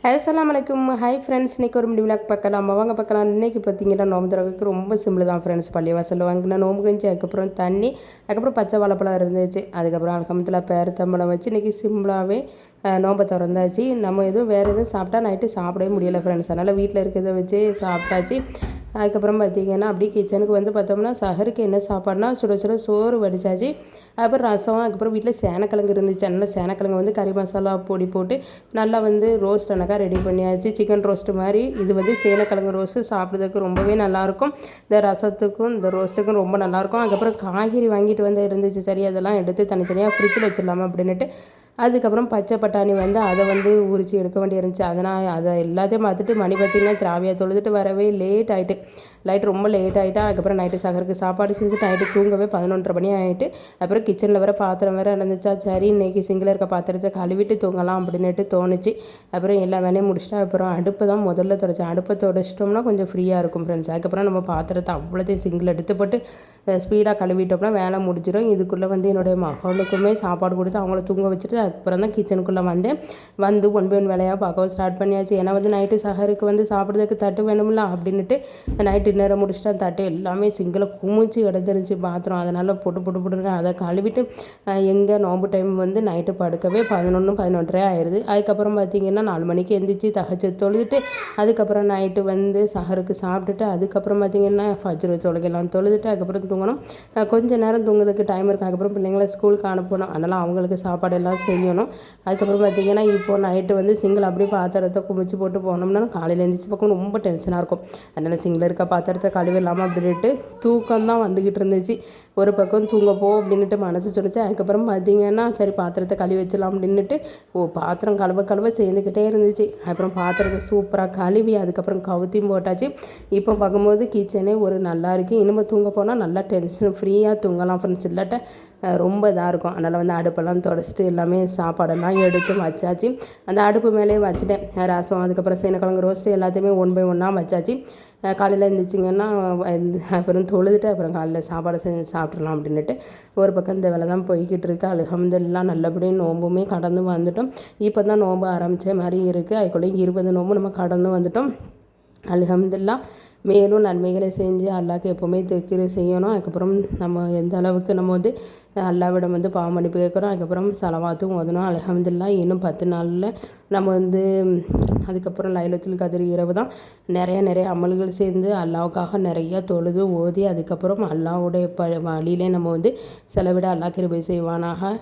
அஸ்ஸலாமு அலைக்கும். Hi friends, இன்றைக்கி ஒரு விளாக் பார்க்கலாம். வாங்க பார்க்கலாம். இன்றைக்கி பார்த்தீங்கன்னா நோம்பு திறக்கிறதுக்கு ரொம்ப சிம்பிள் தான் ஃப்ரெண்ட்ஸ். பள்ளிவாசலில் வாங்கினா நோம்பு கஞ்சி, அதுக்கப்புறம் தண்ணி, அதுக்கப்புறம் பச்சை வாழைப்பழம் இருந்துச்சு. அதுக்கப்புறம் அல்ஹம்துலில்லாஹ் பேரித்தம்பழம் வச்சு இன்றைக்கி சிம்பிளாகவே நோம்பை திறந்தாச்சு. நம்ம எதுவும் வேறு எதுவும் சாப்பிட்டா நைட்டு சாப்பிடவே முடியலை ஃப்ரெண்ட்ஸ். அதனால் வீட்டில் இருக்கிறத வச்சு சாப்பிட்டாச்சு. அதுக்கப்புறம் பார்த்திங்கன்னா அப்படியே கிச்சனுக்கு வந்து பார்த்தோம்னா சஹருக்கு என்ன சாப்பாடுனா சுட சுட சோறு வடித்தாச்சு. அதுக்கப்புறம் ரசம், அதுக்கப்புறம் வீட்டில் சேனக்கிழங்கு இருந்துச்சு. அதனால் சேனக்கிழங்கு வந்து கறி மசாலா பொடி போட்டு நல்லா வந்து ரோஸ்ட் அனக்கா ரெடி பண்ணியாச்சு. சிக்கன் ரோஸ்ட்டு மாதிரி. இது வந்து சேனக்கிழங்கு ரோஸ்ட்டு சாப்பிட்றதுக்கு ரொம்பவே நல்லாயிருக்கும். இந்த ரசத்துக்கும் இந்த ரோஸ்ட்டுக்கும் ரொம்ப நல்லாயிருக்கும். அதுக்கப்புறம் காய்கறி வாங்கிட்டு வந்து இருந்துச்சு. சரி, அதெல்லாம் எடுத்து தனித்தனியாக ஃப்ரிட்ஜில் வச்சிடலாமா அப்படின்ட்டு. அதுக்கப்புறம் பச்சை பட்டாணி வந்து அதை வந்து உரித்து எடுக்க வேண்டி இருந்துச்சு. அதனால் அதை எல்லாத்தையும் பார்த்துட்டு மணி பார்த்திங்கன்னா திராவியாக தொழுதுட்டு வரவே லேட் ஆகிட்டு. ரொம்ப லேட் ஆகிட்டா. அதுக்கப்புறம் நைட்டு சகருக்கு சாப்பாடு செஞ்சு நைட்டு தூங்கவே 11:30 மணி ஆகிட்டு. அப்புறம் கிச்சனில் வேறு பாத்திரம் வேறு இருந்துச்சா. சரி, இன்றைக்கி சிங்கில் இருக்க பாத்திரத்தை கழுவிட்டு தூங்கலாம் அப்படின்ட்டு தோணுச்சு. அப்புறம் எல்லா வேலையும் முடிச்சுட்டு அப்புறம் அடுப்பு தான் முதல்ல துடைச்சேன். அடுப்பை துடைச்சிட்டோம்னா கொஞ்சம் ஃப்ரீயாக இருக்கும் ஃப்ரெண்ட்ஸ். அதுக்கப்புறம் நம்ம பாத்திரத்தை அவ்வளோத்தையும் சிங்கில் எடுத்து போட்டு ஸ்பீடாக கழுவிட்டோம்னா வேலை முடிஞ்சிடும். இதுக்குள்ளே வந்து என்னுடைய மகளுக்குமே சாப்பாடு கொடுத்து அவங்கள தூங்க வச்சுட்டு அதுக்கப்புறம் தான் கிச்சனுக்குள்ளே வந்து ஒன் பை ஒன் வேலையாக பார்க்கவும் ஸ்டார்ட் பண்ணியாச்சு. ஏன்னா வந்து நைட்டு சஹருக்கு வந்து சாப்பிட்றதுக்கு தட்டு வேணும்ல அப்படின்ட்டு நைட்டு டின்னரை முடிச்சுட்டு அந்த தட்டு எல்லாமே சிங்கில் குமிச்சு கிடந்துருந்துச்சு பாத்திரம். அதனால் போட்டு அதை கழுவிட்டு எங்கே நோம்பு டைம் வந்து நைட்டு படுக்கவே 11-11:30 ஆயிடுது. அதுக்கப்புறம் பார்த்திங்கன்னா 4 மணிக்கு எந்திரிச்சு தஹஜ்ஜுத் தொழுதுட்டு அதுக்கப்புறம் நைட்டு வந்து சஹருக்கு சாப்பிட்டுட்டு அதுக்கப்புறம் பார்த்திங்கன்னா ஃபஜ்ர் தொழுகைலாம் தொழுதுட்டு அதுக்கப்புறம் தூங்கணும். கொஞ்சம் நேரம் தூங்குறதுக்கு டைம் இருக்குது. அதுக்கப்புறம் பிள்ளைங்களை ஸ்கூலுக்கு அனுப்பணும். அதனால் அவங்களுக்கு சாப்பாடு எல்லாம் செய்யணும். அதுக்கப்புறம் பார்த்திங்கன்னா இப்போது நைட்டு வந்து சிங்கிள் அப்படியே பாத்திரத்தை குமிச்சு போட்டு போனோம்னா காலையில் எழுந்திரிச்சு பக்கம் ரொம்ப டென்ஷனாக இருக்கும். அதனால் சிங்கில் இருக்க பாத்திரத்தை கழுவிடலாமா அப்படின்ட்டு தூக்கம் தான் வந்துக்கிட்டு இருந்துச்சு. ஒரு பக்கம் தூங்க போ அப்படின்ட்டு மனசு சொல்லிச்சு. அதுக்கப்புறம் பார்த்திங்கன்னா சரி பாத்திரத்தை கழுவி வச்சிடலாம் அப்படின்ட்டு பாத்திரம் கழுவ சேர்ந்துக்கிட்டே இருந்துச்சு. அப்புறம் பாத்திரத்தை சூப்பராக கழுவி அதுக்கப்புறம் கவுத்தியும் போட்டாச்சு. இப்போ பார்க்கும்போது கிச்சனே ஒரு நல்லா இருக்குது. இனிமேல் தூங்க போனால் நல்லா டென்ஷன் ஃப்ரீயாக தூங்கலாம் ஃப்ரெண்ட்ஸ். இல்லாட்ட ரொம்ப இதாக இருக்கும். அதனால் வந்து அடுப்பெல்லாம் துடைச்சிட்டு எல்லாமே சாப்பாடெல்லாம் எடுத்து வச்சாச்சு. அந்த அடுப்பு மேலேயே வச்சுட்டேன். ரசம், அதுக்கப்புறம் சேனக்கிழங்கு ரோஸ்ட்டு எல்லாத்தையுமே ஒன் பை ஒன்னாக வச்சாச்சு. காலையில் எழுந்திரிச்சிங்கன்னா அப்புறம் தொழுதுட்டு அப்புறம் காலையில் சாப்பாடு செஞ்சு சாப்பிட்றலாம் அப்படின்ட்டு ஒரு பக்கம் இந்த வேலை தான் போய்கிட்டு இருக்குது. அல்ஹம்துலில்லாஹ் நல்லபடியாக நோம்புமே கடந்து வந்துட்டோம். இப்போ தான் நோம்பு ஆரம்பித்த மாதிரி இருக்குது. அதுக்குள்ளே 20 நோம்பு நம்ம கடந்து வந்துட்டோம். அல்ஹம்துலில்லாஹ் மேலும் நன்மைகளை செஞ்சு அல்லாஹ்க்கு எப்போவுமே திக்ரு செய்யணும். அதுக்கப்புறம் நம்ம எந்த அளவுக்கு நம்ம வந்து அல்லாஹ்விடம் வந்து பாவ மன்னிப்பு கேட்குறோம். அதுக்கப்புறம் சலவாத்தும் ஓதணும். அல்ஹம்துலில்லாஹ் இன்னும் 10 நாளில் நம்ம வந்து அதுக்கப்புறம் லைலத்துல் கத்ர் இரவு தான் நிறைய அமல்கள் சேர்ந்து அல்லாஹ்வுக்காக நிறையா தொழுது ஓதி அதுக்கப்புறம் அல்லாஹ்வுடைய வழியிலே நம்ம வந்து செலவிட அல்லாஹ் கிருபை செய்வானாக.